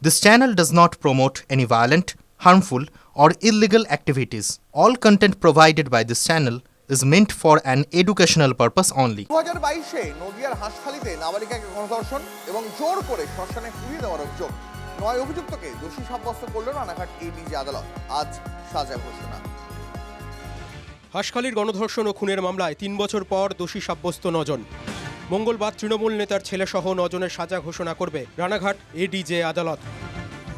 This channel does not promote any violent, harmful, or illegal activities. All content provided by this channel is meant for an educational purpose only. 2022-এ নদিয়ার হাঁসখালিতে নাবালিকাকে গণধর্ষণ এবং জোর করে শ্মশানে পুড়িয়ে দেওয়ার অভিযোগ। 9 অভিযুক্তকে দোষী সাব্যস্ত করল রানাঘাট এডিজি আদালত। আজ সাজা ঘোষণা। হাঁসখালির গণধর্ষণ ও খুনের মামলায় 3 বছর পর দোষী সাব্যস্ত 9 জন। মঙ্গলবার তৃণমূল নেতার ছেলেসহ 9 জনের সাজা ঘোষণা করবে রানাঘাট এডিজে আদালত।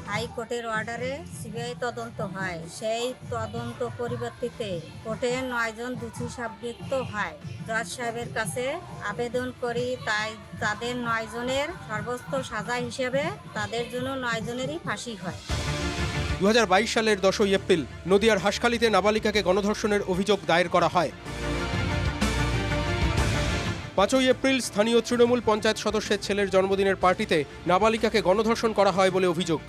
হাইকোর্টের অর্ডারে সিবিআই তদন্ত হয়, সেই তদন্ত পরিবর্তিতে কোর্টে 9 জন দোষী সাব্যস্ত হয়। জজ সাহেবের কাছে আবেদন করি, তাই তাদের 9 জনের সর্বোচ্চ সাজা হিসেবে তাদের জন্য 9 জনেরই ফাঁসি হয়। 2022 সালের 10 এপ্রিল নদিয়ার হাঁসখালিতে নাবালিকাকে গণধর্ষণের অভিযোগ দায়ের করা হয়। 5 এপ্রিল স্থানীয় তৃণমূল পঞ্চায়েত সদস্যের ছেলের জন্মদিনের পার্টিতে নাবালিকাকে গণধর্ষণ করা হয় বলে অভিযোগ।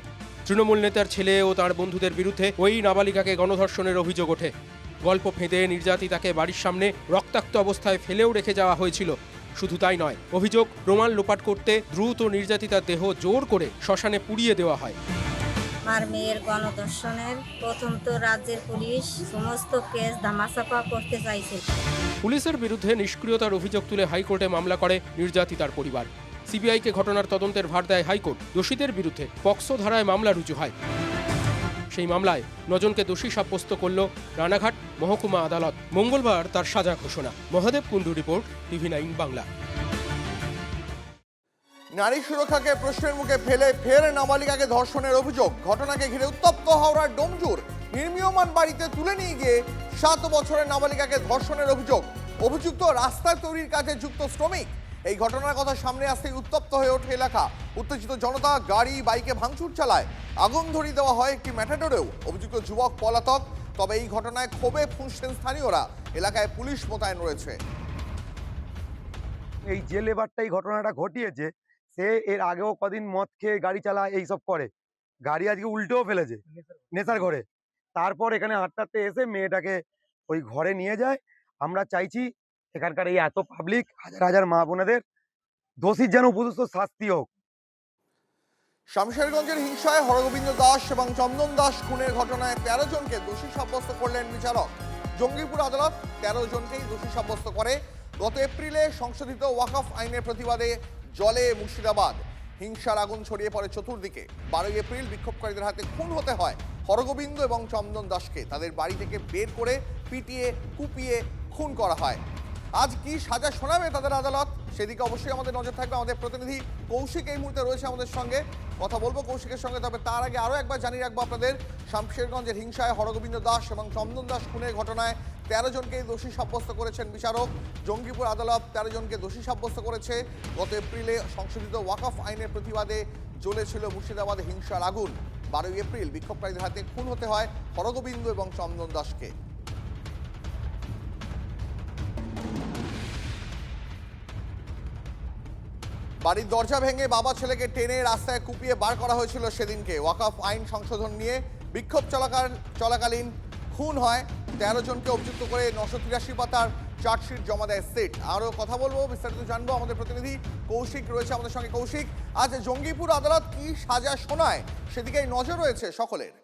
তৃণমূল নেতার ছেলে ও তার বন্ধুদের বিরুদ্ধে ওই নাবালিকাকে গণধর্ষণের অভিযোগ ওঠে। গল্প ফেঁদে নির্যাতিতাকে বাড়ির সামনে রক্তাক্ত অবস্থায় ফেলেও রেখে যাওয়া হয়েছিল। শুধু তাই নয়, অভিযোগ প্রমাণ লোপাট করতে দ্রুত নির্যাতিতার দেহ জোর করে শ্মশানে পুড়িয়ে দেওয়া হয়। আমার মেয়ের গণধর্ষণের প্রথম তো রাজ্যের পুলিশ সমস্ত কেস ধামাচাপা করতে চাইছে। পুলিশের বিরুদ্ধে নিষ্ক্রিয়তার অভিযোগ তুলে হাইকোর্টে মামলা করে নির্যাতিতার পরিবার। সিবিআইকে ঘটনার তদন্তের ভার দেয় হাইকোর্ট। দোষীদের বিরুদ্ধে পক্সো ধারায় মামলা রুজু হয়। সেই মামলায় 9 জনকে দোষী সাব্যস্ত করল রানাঘাট মহকুমা আদালত। মঙ্গলবার তার সাজা ঘোষণা। Mahadev Kundu report, TV9 Bangla. নারী সুরক্ষাকে প্রশ্নের মুখে ফেলে ফের নাবালিকাকে ধর্ষণের অভিযোগ। ঘটনাকে ঘিরে উত্তপ্ত হাওড়ার ডোমজুর। নির্মীয়মান বাড়িতে তুলে নিয়ে গিয়ে 7 বছরের নাবালিকাকে ধর্ষণের অভিযোগ। অভিযুক্ত রাস্তা তৈরির কাজে যুক্ত শ্রমিক। এই ঘটনার কথা সামনে আসতেই উত্তপ্ত হয়ে ওঠে এলাকা। উত্তেজিত জনতা গাড়ি বাইকে ভাঙচুর চালায়। আগুন ধরিয়ে দেওয়া হয় একটি ম্যাটাডোরেও। অভিযুক্ত যুবক পলাতক। তবে এই ঘটনায় ক্ষোভে ফুঁসছেন স্থানীয়রা। এলাকায় পুলিশ মোতায়েন রয়েছে। এই যে লেবারটাই ঘটনাটা ঘটিয়েছে, সে এর আগেও কদিন মদ খেয়ে গাড়ি চালায়, এইসব করে। গাড়ি আজকে উল্টেও ফেলেছে নেশার ঘরে। তারপর এখানে হাঁটতে এসে মেয়েটাকে ওই ঘরে নিয়ে যায়। আমরা চাইছি এখানকার এই এত পাবলিক, হাজার হাজার মা বোনেদের দোষীর যেন উপযুক্ত শাস্তি হোক। শামশেরগঞ্জের হিংসায় হরগোবিন্দ দাস এবং চন্দন দাস খুনের ঘটনায় 13 জনকে দোষী সাব্যস্ত করলেন বিচারক। জঙ্গিপুর আদালত 13 জনকেই দোষী সাব্যস্ত করে। গত এপ্রিলে সংশোধিত ওয়াকফ আইনের প্রতিবাদে জ্বলে মুর্শিদাবাদ। হিংসার আগুন ছড়িয়ে পড়ে চতুর্দিকে। 12 এপ্রিল বিক্ষোভকারীদের হাতে খুন হতে হয় হরগোবিন্দ এবং চন্দন দাসকে। তাদের বাড়ি থেকে বের করে পিটিয়ে কুপিয়ে খুন করা হয়। আজ কি সাজা শোনাবে তাদের আদালত, সেদিকে অবশ্যই আমাদের নজর থাকবে। আমাদের প্রতিনিধি কৌশিক এই মুহূর্তে রয়েছে আমাদের সঙ্গে, কথা বলবো কৌশিকের সঙ্গে। তবে তার আগে আরও একবার জানিয়ে রাখবো আপনাদের, শামশেরগঞ্জের হিংসায় হরগোবিন্দ দাস এবং চন্দন দাস খুনের ঘটনায় 13 জনকেই দোষী সাব্যস্ত করেছেন বিচারক। জঙ্গিপুর আদালত 13 জনকে দোষী সাব্যস্ত করেছে। গত এপ্রিলে সংশোধিত ওয়াকফ আইনের প্রতিবাদে জ্বলেছিল মুর্শিদাবাদে হিংসার আগুন। 12 এপ্রিল বিক্ষোভকারীদের হাতে খুন হতে হয় হরগোবিন্দ এবং চন্দন দাসকে। বাড়ির দরজা ভেঙে বাবা ছেলেকে টেনে রাস্তায় কুপিয়ে বার করা হয়েছিল সেদিনকে। ওয়াকফ আইন সংশোধন নিয়ে বিক্ষোভ চলাকালীন খুন হয় 13 জনকে অভিযুক্ত করে 983 পাতার চার্জশিট জমা দেয় সিট। আরও কথা বলবো, বিস্তারিত জানবো। আমাদের প্রতিনিধি কৌশিক রয়েছে আমাদের সঙ্গে। কৌশিক, আজ জঙ্গিপুর আদালত কি সাজা শোনায় সেদিকেই নজর রয়েছে সকলের।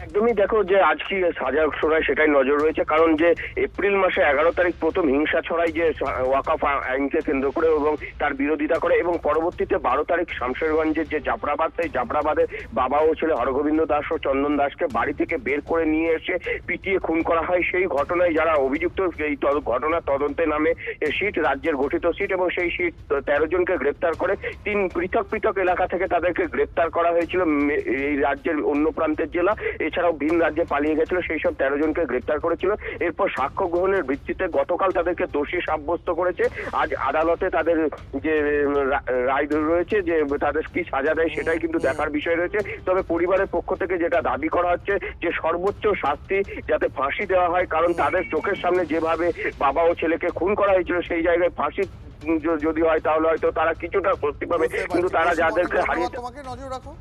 একদমই, দেখো যে আজ কি সাজা শোনায় সেটাই নজর রয়েছে। কারণ যে এপ্রিল মাসে 11 তারিখ প্রথম হিংসা ছড়ায় যে ওয়াকফ আইনকে কেন্দ্র করে এবং তার বিরোধিতা করে, এবং পরবর্তীতে 12 তারিখ শামশেরগঞ্জের যে জাফরাবাদ, সেই জাফরাবাদে বাবা ও ছেলে হরগোবিন্দ দাস ও চন্দন দাসকে বাড়ি থেকে বের করে নিয়ে এসে পিটিয়ে খুন করা হয়। সেই ঘটনায় যারা অভিযুক্ত, এই ঘটনার তদন্তে নামে সিট, রাজ্যের গঠিত সিট, এবং সেই সিট 13 জনকে গ্রেপ্তার করে। 3 পৃথক পৃথক এলাকা থেকে তাদেরকে গ্রেপ্তার করা হয়েছিল এই রাজ্যের অন্য প্রান্তের জেলা। এছাড়াও ভিন রাজ্যে পালিয়ে গেছিল, সেই সব 13 জনকে গ্রেপ্তার করেছিল। এরপর সাক্ষ্য গ্রহণের ভিত্তিতে গতকাল তাদেরকে দোষী সাব্যস্ত করেছে। আজ আদালতে তাদের যে রায় রয়েছে, যে তাদের কি সাজা দেয় সেটাই কিন্তু দেখার বিষয় রয়েছে। তবে পরিবারের পক্ষ থেকে যেটা দাবি করা হচ্ছে যে সর্বোচ্চ শাস্তি যাতে ফাঁসি দেওয়া হয়। কারণ তাদের চোখের সামনে যেভাবে বাবা ও ছেলেকে খুন করা হয়েছিল, সেই জায়গায় ফাঁসি যদি হয় তাহলে হয়তো তারা কিছুটা মুক্তি পাবে, কিন্তু তারা যাদেরকে হারিয়ে। তোমাকে নজর রাখো।